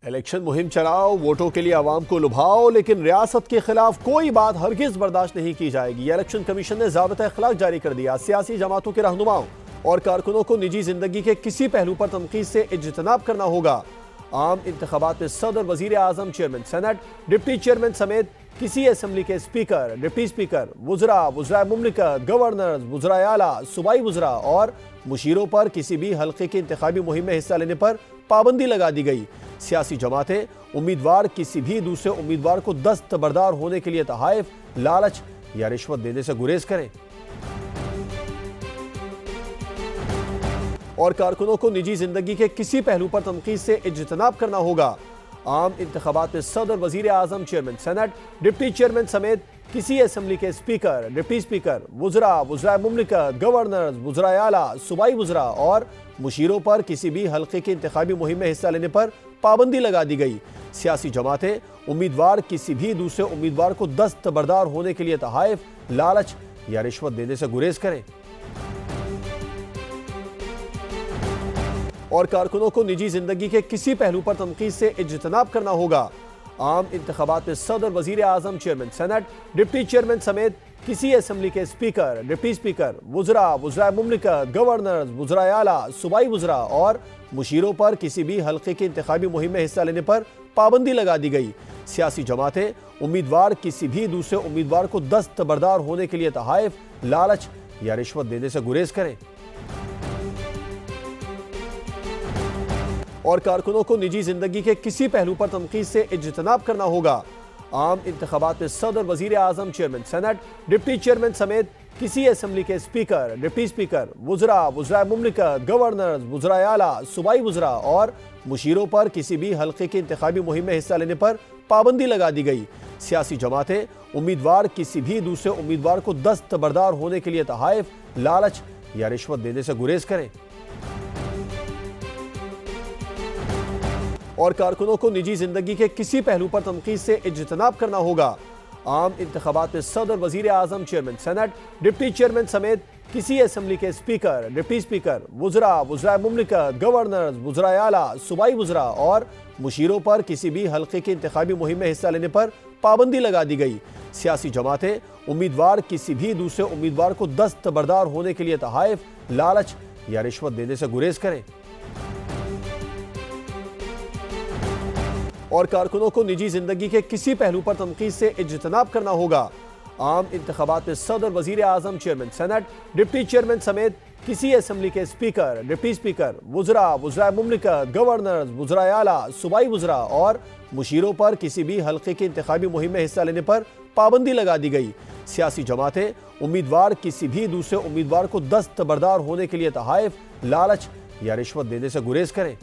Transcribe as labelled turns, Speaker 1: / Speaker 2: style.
Speaker 1: Election मुहिम चलाओ, वोटों के लिए आवाम को लुभाओ, लेकिन रियासत के खिलाफ कोई बात हरगिज बर्दाश्त नहीं की जाएगी। इलेक्शन कमीशन ने ज़ाबिता अखलाक जारी कर दिया। सियासी जमातों के रहनुमाओं और कारकुनों को निजी जिंदगी के किसी पहलू पर तनकीद से इज्तनाब करना होगा। आम इंतखाबात में सदर, वजीर आजम, चेयरमैन सेनेट, डिप्टी चेयरमैन समेत किसी असम्बली के स्पीकर, डिप्टी स्पीकर, वुज़रा, वुज़राए मुमलिकत, गवर्नर, वुज़राए आला, सूबाई वुज़रा और मुशीरों पर किसी भी हल्के की इंतखाबी मुहिम में हिस्सा लेने पर पाबंदी लगा दी गई। सियासी जमातें उम्मीदवार किसी भी दूसरे उम्मीदवार को दस्तबरदार होने के लिए तहाइफ, लालच या रिश्वत देने से गुरेज करें और कारकुनों को निजी जिंदगी के किसी पहलू पर तनकीद से इज्तनाब करना होगा। आम इंतखाबात में सदर, वजीर आजम, चेयरमैन सेनेट, डिप्टी चेयरमैन समेत किसी असम्बली के स्पीकर, डिप्टी स्पीकर, वुज़रा, वुज़राए मुमलिकत, गवर्नर, वुज़राए आला, सूबाई वुज़रा और मुशीरों पर किसी भी हल्के की इंतखाबी मुहिम में हिस्सा लेने पर पाबंदी लगा दी गई। सियासी जमातें उम्मीदवार किसी भी दूसरे उम्मीदवार को दस्तबरदार होने के लिए तहाइफ, लालच या रिश्वत देने से गुरेज करें और कारकुनों को निजी जिंदगी के किसी पहलू पर तनकीद से इज्तनाब करना होगा। आम इंतखाबात में सदर, वजीर आजम, चेयरमैन सेनेट, डिप्टी चेयरमैन समेत किसी असम्बली के स्पीकर, डिप्टी स्पीकर, वुज़रा, वुज़राए मुमलिकत, गवर्नर, वुज़राए आला, सूबाई वुज़रा और मुशीरों पर किसी भी हल्के की इंतखाबी मुहिम में हिस्सा लेने पर पाबंदी लगा दी गई। सियासी जमातें उम्मीदवार किसी भी दूसरे उम्मीदवार को दस्तबरदार होने के लिए तहाइफ, लालच या रिश्वत देने से गुरेज करें और कारकुनों को निजी जिंदगी के किसी पहलू पर तनकीद से इज्तनाब करना होगा। आम इंतखाबात में सदर, वजीर आजम, चेयरमैन सेनेट, डिप्टी चेयरमैन समेत किसी असम्बली के स्पीकर, डिप्टी स्पीकर, वुज़रा, वुज़राए मुमलिकत, गवर्नर, वुज़राए आला, सूबाई वुज़रा और मुशीरों पर किसी भी हल्के की इंतखाबी मुहिम में हिस्सा लेने पर पाबंदी लगा दी गई। सियासी जमातें उम्मीदवार किसी भी दूसरे उम्मीदवार को दस्तबरदार होने के लिए तहाइफ, लालच या रिश्वत देने से गुरेज करें और कारकुनों को निजी जिंदगी के किसी पहलू पर तनकीद से इज्तनाब करना होगा। आम इंतखाबात में सदर, वजीर आजम, चेयरमैन सेनेट, डिप्टी चेयरमैन समेत किसी असम्बली के स्पीकर, डिप्टी स्पीकर, वुज़रा, वुज़राए मुमलिकत, गवर्नर, वुज़राए आला, सूबाई वुज़रा और मुशीरों पर किसी भी हल्के की इंतखाबी मुहिम में हिस्सा लेने पर पाबंदी लगा दी गई। सियासी जमातें उम्मीदवार किसी भी दूसरे उम्मीदवार को दस्तबरदार होने के लिए तहाइफ, लालच या रिश्वत देने से गुरेज करें और कारकुनों को निजी जिंदगी के किसी पहलू पर तनकीद से इज्तनाब करना होगा। आम इंतखाबात में सदर, वजीर आजम, चेयरमैन सेनेट, डिप्टी चेयरमैन समेत किसी असम्बली के स्पीकर, डिप्टी स्पीकर, वुज़रा, वुज़राए मुमलिकत, गवर्नर, वुज़राए आला, सूबाई वुज़रा और मुशीरों पर किसी भी हल्के की इंतखाबी मुहिम में हिस्सा लेने पर पाबंदी लगा दी गई। सियासी जमातें उम्मीदवार किसी भी दूसरे उम्मीदवार को दस्तबरदार होने के लिए तहाइफ, लालच या रिश्वत देने से गुरेज करें